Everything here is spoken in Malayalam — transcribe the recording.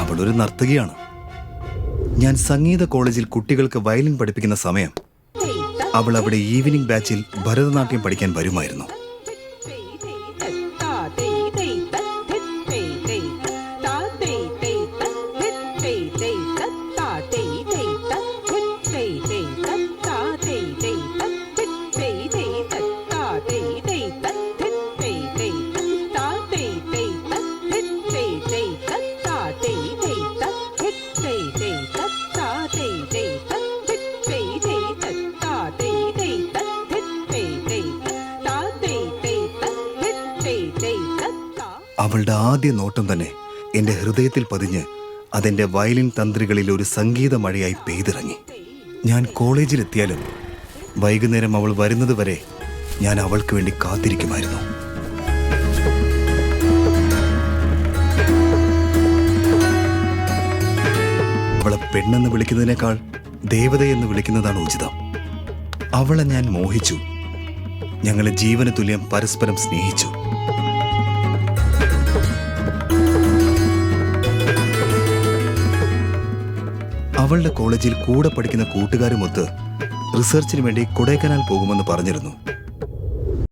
അവളൊരു നർത്തകിയാണ്. ഞാൻ സംഗീത കോളേജിൽ കുട്ടികൾക്ക് വയലിൻ പഠിപ്പിക്കുന്ന സമയം അവൾ അവിടെ ഈവനിംഗ് ബാച്ചിൽ ഭരതനാട്യം പഠിക്കാൻ വരുമായിരുന്നു. അവളുടെ ആദ്യ നോട്ടം തന്നെ എൻ്റെ ഹൃദയത്തിൽ പതിഞ്ഞ് അതെൻ്റെ വയലിൻ തന്ത്രികളിൽ ഒരു സംഗീത മഴയായി പെയ്തിറങ്ങി. ഞാൻ കോളേജിലെത്തിയാലും വൈകുന്നേരം അവൾ വരുന്നത് വരെ ഞാൻ അവൾക്ക് വേണ്ടി കാത്തിരിക്കുമായിരുന്നു. അവളെ പെണ്ണെന്ന് വിളിക്കുന്നതിനേക്കാൾ ദേവതയെന്ന് വിളിക്കുന്നതാണ് ഉചിതം. അവളെ ഞാൻ മോഹിച്ചു. ഞങ്ങളെ ജീവന തുല്യം പരസ്പരം സ്നേഹിച്ചു. അവളുടെ കോളേജിൽ കൂടെ പഠിക്കുന്ന കൂട്ടുകാരുമൊത്ത് റിസർച്ചിന് വേണ്ടി കൊടൈക്കനാൽ പോകുമെന്ന് പറഞ്ഞിരുന്നു.